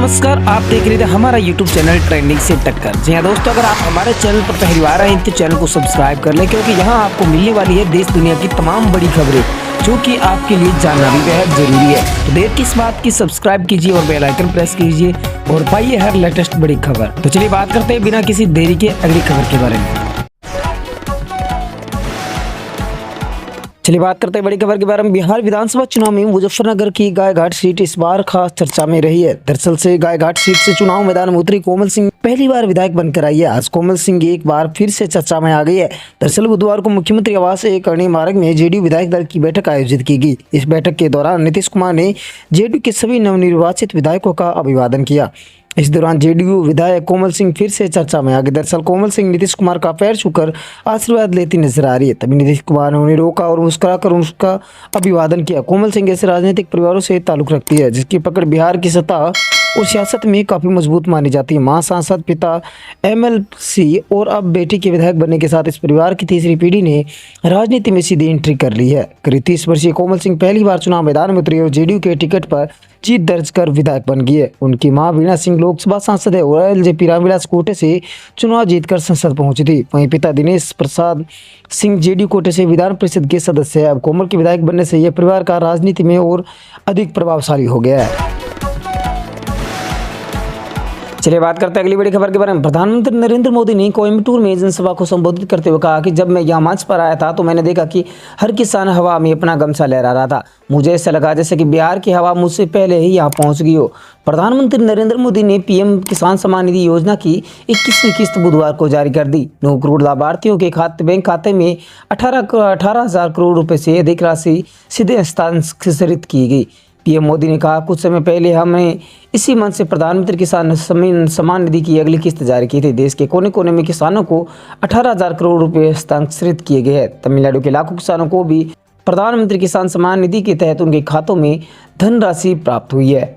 नमस्कार, आप देख रहे थे हमारा YouTube चैनल ट्रेंडिंग से टक्कर। जी हाँ दोस्तों, अगर आप हमारे चैनल पर पहली बार आए हैं तो चैनल को सब्सक्राइब कर लें, क्योंकि यहाँ आपको मिलने वाली है देश दुनिया की तमाम बड़ी खबरें जो कि आपके लिए जानना भी बेहद जरूरी है। तो देर किस बात की, सब्सक्राइब कीजिए और बेल आइकन प्रेस कीजिए और पाइए हर लेटेस्ट बड़ी खबर। तो चलिए बात करते हैं बिना किसी देरी के अगली खबर के बारे में। चलिए बात करते हैं बड़ी खबर के बारे में। बिहार विधानसभा चुनाव में मुजफ्फरनगर की गायघाट सीट इस बार खास चर्चा में रही है। दरअसल से गायघाट सीट से चुनाव मैदान में उतरी कोमल सिंह पहली बार विधायक बनकर आई है। आज कोमल सिंह एक बार फिर से चर्चा में आ गई है। दरअसल बुधवार को मुख्यमंत्री आवास करणी मार्ग में जेडीयू विधायक दल की बैठक आयोजित की गई। इस बैठक के दौरान नीतीश कुमार ने जेडीयू के सभी नवनिर्वाचित विधायकों का अभिवादन किया। इस दौरान जेडीयू विधायक कोमल सिंह फिर से चर्चा में आ गई। दरअसल कोमल सिंह नीतीश कुमार का पैर छूकर आशीर्वाद लेती नजर आ रही है। तभी नीतीश कुमार ने उन्हें रोका और मुस्कुराकर उसका अभिवादन किया। कोमल सिंह ऐसे राजनीतिक परिवारों से ताल्लुक रखती है जिसकी पकड़ बिहार की सत्ता और सियासत में काफ़ी मजबूत मानी जाती है। मां सांसद, पिता एमएलसी और अब बेटी के विधायक बनने के साथ इस परिवार की तीसरी पीढ़ी ने राजनीति में सीधी एंट्री कर ली है। करीब 30 वर्षीय कोमल सिंह पहली बार चुनाव मैदान में उतरी और जेडीयू के टिकट पर जीत दर्ज कर विधायक बन गई है। उनकी मां वीणा सिंह लोकसभा सांसद है और एलजेपी रामविलास कोटे से चुनाव जीतकर संसद पहुंची थी। वहीं पिता दिनेश प्रसाद सिंह जेडीयू कोटे से विधान परिषद के सदस्य है। अब कोमल के विधायक बनने से यह परिवार का राजनीति में और अधिक प्रभावशाली हो गया है। चलिए बात करते हैं अगली बड़ी खबर के बारे में। प्रधानमंत्री नरेंद्र मोदी ने कोयम्बटूर में जनसभा को संबोधित करते हुए कहा कि जब मैं यहाँ मंच पर आया था तो मैंने देखा कि हर किसान हवा में अपना गमछा लहरा रहा था। मुझे ऐसा लगा जैसे कि बिहार की हवा मुझसे पहले ही यहाँ पहुँच गई हो। प्रधानमंत्री नरेंद्र मोदी ने पीएम किसान सम्मान निधि योजना की 21वीं किस्त बुधवार को जारी कर दी। 9 करोड़ लाभार्थियों के बैंक खाते में 18,000 करोड़ रुपए से अधिक राशि सीधे हस्तांतरित की गई। पीएम मोदी ने कहा, कुछ समय पहले हमने इसी मंच से प्रधानमंत्री किसान सम्मान निधि की अगली किस्त जारी की थी। देश के कोने कोने में किसानों को 18,000 करोड़ रुपए हस्तांतरित किए गए हैं। तमिलनाडु के लाखों किसानों को भी प्रधानमंत्री किसान सम्मान निधि के तहत उनके खातों में धनराशि प्राप्त हुई है।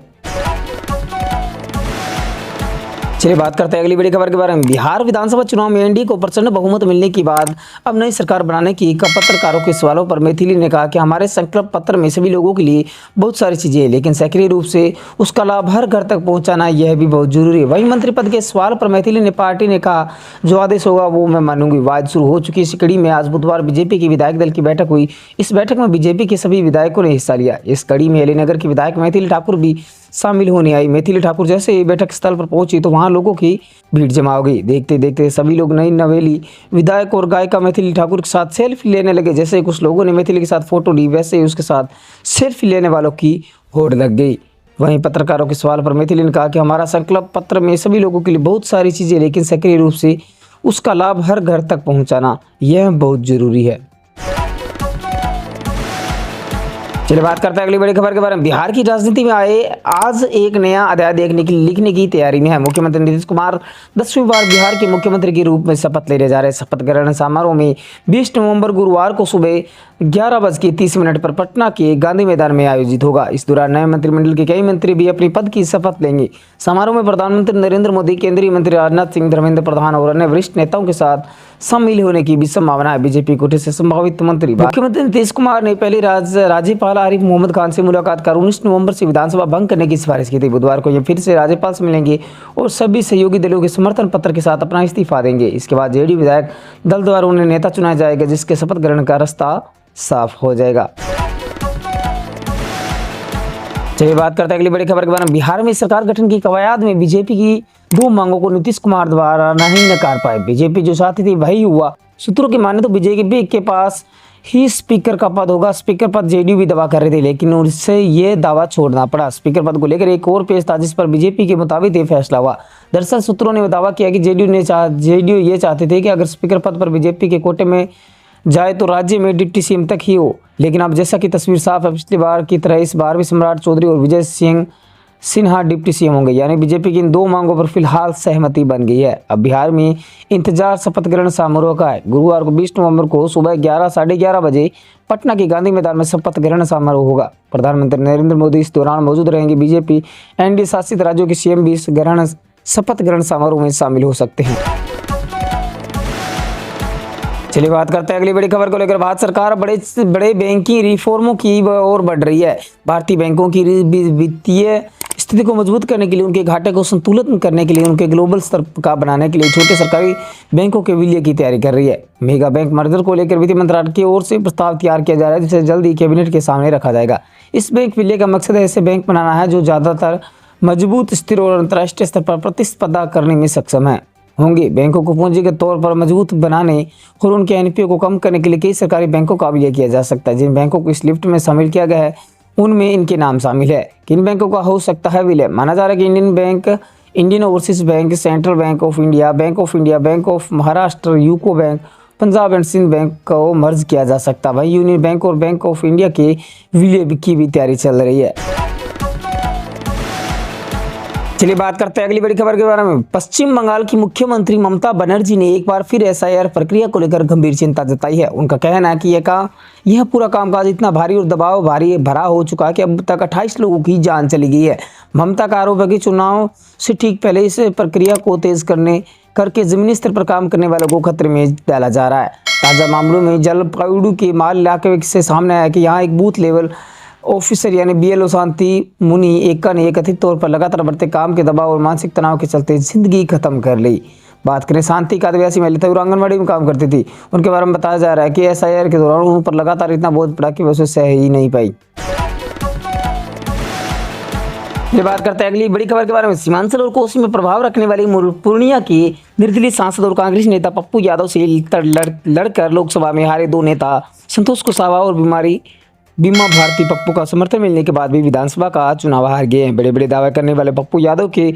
चलिए बात करते हैं अगली बड़ी खबर के बारे में। बिहार विधानसभा चुनाव में एनडीए को प्रचंड बहुमत मिलने के बाद अब नई सरकार बनाने की पत्रकारों के सवालों पर मैथिली ने कहा कि हमारे संकल्प पत्र में सभी लोगों के लिए बहुत सारी चीजें हैं, लेकिन सक्रिय रूप से उसका लाभ हर घर तक पहुंचाना यह भी बहुत जरूरी है। वहीं मंत्री पद के सवाल पर मैथिली ने पार्टी ने कहा, जो आदेश होगा वो मैं मानूंगी। वाद शुरू हो चुकी इस कड़ी में आज बुधवार बीजेपी की विधायक दल की बैठक हुई। इस बैठक में बीजेपी के सभी विधायकों ने हिस्सा लिया। इस कड़ी में अलीनगर की विधायक मैथिली ठाकुर भी शामिल होने आई। मैथिली ठाकुर जैसे ही बैठक स्थल पर पहुंची तो वहां लोगों की भीड़ जमा हो गई। देखते देखते सभी लोग नई नवेली विधायक और गायिका मैथिली ठाकुर के साथ सेल्फी लेने लगे। जैसे ही कुछ लोगों ने मैथिली के साथ फोटो ली, वैसे ही उसके साथ सेल्फी लेने वालों की होड़ लग गई। वहीं पत्रकारों के सवाल पर मैथिली ने कहा कि हमारा संकल्प पत्र में सभी लोगों के लिए बहुत सारी चीजें, लेकिन सक्रिय रूप से उसका लाभ हर घर तक पहुँचाना यह बहुत जरूरी है। चलिए बात करते हैं अगली बड़ी खबर के बारे में। बिहार की राजनीति में आए आज एक नया अध्याय लिखने की तैयारी में है। मुख्यमंत्री नीतीश कुमार 10वीं बार बिहार के मुख्यमंत्री के रूप में शपथ लेने जा रहे हैं। शपथ ग्रहण समारोह में 20 नवंबर गुरुवार को सुबह 11:30 पर पटना के गांधी मैदान में आयोजित होगा। इस दौरान नए मंत्रिमंडल के कई मंत्री भी अपनी पद की शपथ लेंगे। समारोह में प्रधानमंत्री नरेंद्र मोदी, केंद्रीय मंत्री राजनाथ सिंह, धर्मेंद्र प्रधान और अन्य वरिष्ठ नेताओं के साथ शामिल होने की भी संभावना है। बीजेपी कोटे से संभावित मंत्री मुख्यमंत्री नीतीश कुमार ने पहले राज्यपाल आरिफ मोहम्मद खान से मुलाकात कर 19 नवंबर से विधानसभा भंग करने की सिफारिश की थी। बुधवार को ये फिर से राज्यपाल से मिलेंगे और सभी सहयोगी दलों के समर्थन पत्र के साथ अपना इस्तीफा देंगे। इसके बाद जेडीयू विधायक दल द्वारा उन्हें नेता चुनाया जाएगा, जिसके शपथ ग्रहण का रास्ता साफ हो जाएगा। चलिए बात करते हैं अगली बड़ी खबर के बारे में। बिहार में सरकार गठन की कवायद में बीजेपी की 2 मांगों को नीतीश कुमार द्वारा नहीं नकार पाए। बीजेपी जो चाहती थी वही हुआ। सूत्रों की माने तो बीजेपी के पास ही स्पीकर का पद होगा। स्पीकर पद जेडीयू भी दावा कर रही थी, लेकिन उससे ये दावा छोड़ना पड़ा। स्पीकर पद को लेकर एक और पेश था, जिस पर बीजेपी के मुताबिक ये फैसला हुआ। दरअसल सूत्रों ने दावा किया कि जेडीयू ये चाहते थे कि अगर स्पीकर पद पर बीजेपी के कोटे में जाए तो राज्य में डिप्टी सीएम तक ही हो। लेकिन अब जैसा कि तस्वीर साफ है, पिछली बार की तरह इस बार भी सम्राट चौधरी और विजय सिंह सिन्हा डिप्टी सीएम होंगे। यानी बीजेपी की इन 2 मांगों पर फिलहाल सहमति बन गई है। अब बिहार में इंतजार शपथ ग्रहण समारोह का है। गुरुवार को 20 नवंबर को सुबह 11 साढ़े 11 बजे पटना के गांधी मैदान में शपथ ग्रहण समारोह होगा। प्रधानमंत्री नरेंद्र मोदी इस दौरान मौजूद रहेंगे। बीजेपी एनडीए शासित राज्यों के सीएम भी इस शपथ ग्रहण समारोह में शामिल हो सकते हैं। चलिए बात करते हैं अगली बड़ी खबर को लेकर। भारत सरकार बड़े बैंकिंग रिफॉर्मों की ओर बढ़ रही है। भारतीय बैंकों की वित्तीय स्थिति को मजबूत करने के लिए, उनके घाटे को संतुलित करने के लिए, उनके ग्लोबल स्तर का बनाने के लिए छोटे सरकारी बैंकों के विलय की तैयारी कर रही है। मेगा बैंक मर्जर को लेकर वित्त मंत्रालय की ओर से प्रस्ताव तैयार किया जा रहा है, जिसे जल्द ही कैबिनेट के सामने रखा जाएगा। इस बैंक विलय का मकसद ऐसे बैंक बनाना है जो ज्यादातर मजबूत, स्थिर और अंतर्राष्ट्रीय स्तर पर प्रतिस्पर्धा करने में सक्षम है होंगे। बैंकों को पूंजीगत तौर पर मजबूत बनाने और उनके एनपीओ को कम करने के लिए कई सरकारी बैंकों का विलय किया जा सकता है। जिन बैंकों को इस लिस्ट में शामिल किया गया है उनमें इनके नाम शामिल है। किन बैंकों का हो सकता है विलय? माना जा रहा है कि Indian Bank, Indian Overseas Bank, Central Bank of India, Bank of Maharashtra, UCO Bank, Punjab and Sindh Bank को मर्ज किया जा सकता है। वहीं यूनियन बैंक और बैंक ऑफ इंडिया के विलय की भी तैयारी चल रही है। चलिए बात करते हैं अगली बड़ी खबर के बारे में। पश्चिम बंगाल की मुख्यमंत्री ममता बनर्जी ने एक बार फिर एसआईआर प्रक्रिया को लेकर गंभीर चिंता जताई है। उनका कहना है कि यह पूरा कामकाज इतना भारी और दबाव भरा हो चुका है कि अब तक 28 लोगों की जान चली गई है। ममता का आरोप है कि चुनाव से ठीक पहले इस प्रक्रिया को तेज करके जमीनी स्तर पर काम करने वालों को खतरे में डाला जा रहा है। ताजा मामलों में जलपाईगुड़ी के माल इलाके से सामने आया कि यहाँ एक बूथ लेवल ऑफिसर यानी बीएलओ शांति मुनि एक्का ने कथित तौर पर लगातार बढ़ते काम के दबाव और मानसिक तनाव के चलते जिंदगी खत्म कर ली। बात करें शांति का, आदिवासी महिला थी और आंगनबाड़ी में काम करती थी। उनके बारे में बताया जा रहा है कि एसआईआर के दौरान उन पर लगातार इतना बोझ पड़ा कि वह सह ही नहीं पाई। ये बात करते हैं अगली बड़ी खबर के बारे में। सीमांचल और कोसी में प्रभाव रखने वाली पूर्णिया के निर्दलीय सांसद और कांग्रेस नेता पप्पू यादव से लड़कर लोकसभा में हारे दो नेता संतोष कुशवाहा और बीमा भारती पप्पू का समर्थन मिलने के बाद भी विधानसभा का चुनाव हार गए हैं। बड़े बड़े दावे करने वाले पप्पू यादव के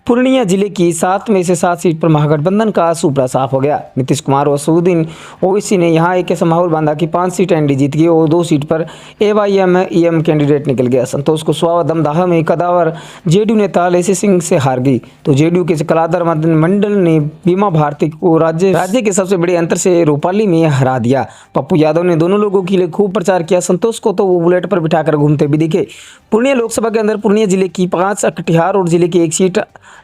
पूर्णिया जिले की 7 में से 7 सीट पर महागठबंधन का सुपड़ा साफ हो गया। नीतीश कुमार और असदुद्दीन ओवैसी ने यहां एक ऐसा माहौल बांधा कि 5 सीट एनडी जीत गई और 2 सीट पर एआईएमआईएम कैंडिडेट निकल गया। संतोष कुशवाहा दमदाहा में कदावर जेडीयू नेता लेसी सिंह से हार गई तो जेडीयू के कलाधर मंडल ने बीमा भारती को राज्य के सबसे बड़े अंतर से रूपाली में हरा दिया। पप्पू यादव ने दोनों लोगों के लिए खूब प्रचार किया। संतोष को तो वो बुलेट पर बिठाकर घूमते भी दिखे। पूर्णिया लोकसभा के अंदर पूर्णिया जिले की 5, कटिहार और जिले की 1 सीट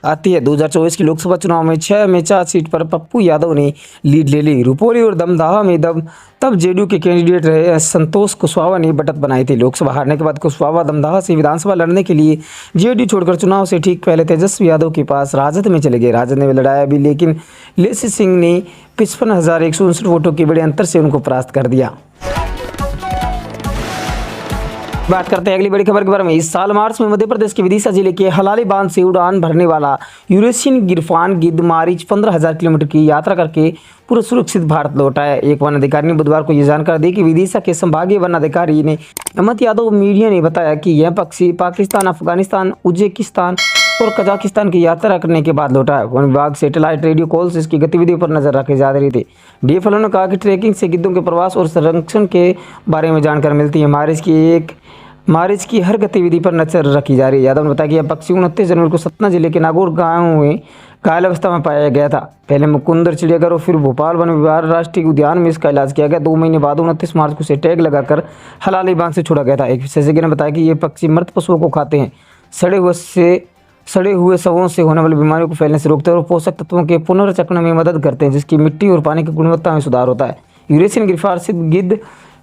आती है। 2024 की लोकसभा चुनाव में 6 में 4 सीट पर पप्पू यादव ने लीड ले ली। रुपौली और दमदाहा में तब जेडीयू के कैंडिडेट रहे संतोष कुशवाहा ने बढ़त बनाई थी। लोकसभा हारने के बाद कुशवाहा दमदाहा से विधानसभा लड़ने के लिए जेडीयू छोड़कर चुनाव से ठीक पहले तेजस्वी यादव के पास राजद में चले गए। राजद ने लड़ाया भी, लेकिन लेसी सिंह ने 55,159 वोटों के बड़े अंतर से उनको परास्त कर दिया। बात करते हैं अगली बड़ी खबर के बारे में। इस साल मार्च में मध्य प्रदेश के विदिशा जिले के हलाली बांध से उड़ान भरने वाला यूरेशियन गिरफान गिद्ध मारीच 15,000 किलोमीटर की यात्रा करके पूरा सुरक्षित भारत लौटा है। एक वन अधिकारी ने बुधवार को यह जानकारी दी कि विदिशा के संभागीय वन अधिकारी ने अमित यादव मीडिया ने बताया कि यह पक्षी पाकिस्तान, अफगानिस्तान, उज्बेकिस्तान और कजाकिस्तान की यात्रा करने के बाद लौटा है। वन विभाग सैटेलाइट रेडियो कॉल से इसकी गतिविधियों पर नजर रखी जा रही थी। डीएफएलओ ने कहा कि ट्रैकिंग से गिद्धों के प्रवास और संरक्षण के बारे में जानकारी मिलती है। मारिच की हर गतिविधि पर नजर रखी जा रही है। यादव ने बताया कि यह पक्षी 29 जनवरी को सतना जिले के नागौर गांव में घायल अवस्था में पाया गया था। पहले मुकुंदर चिड़ियाघर और फिर भोपाल वन विहार राष्ट्रीय उद्यान में इसका इलाज किया गया। 2 महीने बाद 29 मार्च को इसे टैग लगाकर हलाली बांध से छोड़ा गया था। एक विशेषज्ञ ने बताया कि ये पक्षी मृत पशुओं को खाते हैं, सड़े हुए शवों से होने वाली बीमारियों को फैलने से रोकते हैं और पोषक तत्वों के पुनर्चक्रण में मदद करते हैं, जिसकी मिट्टी और पानी की गुणवत्ता में सुधार होता है। यूरेशियन गिरफान गिद्ध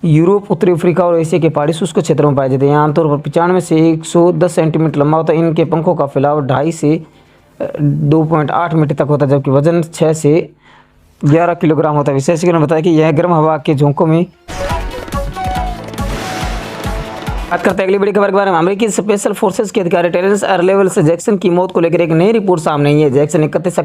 यूरोप, उत्तरी अफ्रीका और एशिया के पहाड़ी शुष्क क्षेत्रों में पाए जाते हैं। आमतौर पर 95 से 110 सेंटीमीटर लंबा होता है। इनके पंखों का फैलाव 2.5 से 2.8 मीटर तक होता है, जबकि वजन 6 से 11 किलोग्राम होता है। विशेषज्ञों ने बताया कि यह गर्म हवा के झोंकों में। बात करते हैं अगली बड़ी खबर के बारे में। अमेरिकी स्पेशल फोर्सेस के अधिकारी टेरेंस अर्लेवल से जैक्सन की मौत को लेकर एक नई रिपोर्ट सामने आई है। जैक्सन 31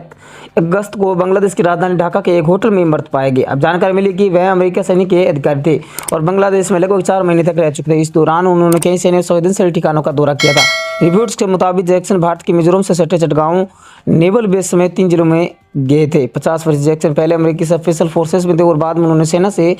अगस्त को बांग्लादेश की राजधानी ढाका के एक होटल में मृत पाए गए। अब जानकारी मिली कि वह अमेरिकी सैनिक के अधिकारी थे और बांग्लादेश में लगभग 4 महीने तक रह चुके थे। इस दौरान उन्होंने कई सैन्य संवेदनशील ठिकानों का दौरा किया था। रिपोर्ट्स के मुताबिक जैक्सन भारत के मिजोरम से सटे चटगांव नेवल बेस समेत 3 जिलों में गए थे। 50 वर्षीय जैक्सन पहले अमेरिकी स्पेशल फोर्सेस में थे और बाद में उन्होंने सेना से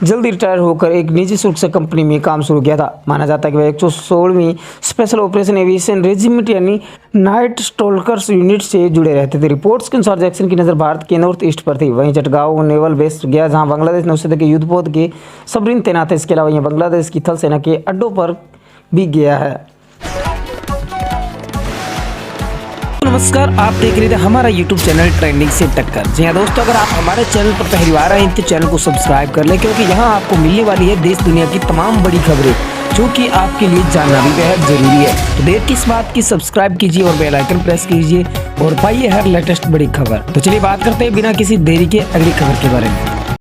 जल्दी रिटायर होकर एक निजी सुरक्षा कंपनी में काम शुरू किया था। माना जाता है कि वह 116वीं स्पेशल ऑपरेशन एविएशन रेजिमेंट यानी नाइट स्टॉलकर्स यूनिट से जुड़े रहते थे। रिपोर्ट्स के अनुसार जैक्सन की नज़र भारत के नॉर्थ ईस्ट पर थी। वहीं चटगांव नेवल बेस गया जहाँ बांग्लादेश नौसेना के युद्धपोत के सबमरीन तैनात है। इसके अलावा यह बांग्लादेश की थल सेना के अड्डों पर भी गया है। नमस्कार, आप देख रहे थे हमारा YouTube चैनल ट्रेंडिंग से टक्कर। जी हाँ दोस्तों, अगर आप हमारे चैनल पर पहली बार आए हैं तो चैनल को सब्सक्राइब कर लें, क्योंकि यहाँ आपको मिलने वाली है देश दुनिया की तमाम बड़ी खबरें जो कि आपके लिए जानना भी बेहद जरूरी है। तो देर किस बात की, सब्सक्राइब कीजिए और बेल आइकन प्रेस कीजिए और पाइए हर लेटेस्ट बड़ी खबर। तो चलिए बात करते हैं बिना किसी देरी के अगली खबर के बारे में।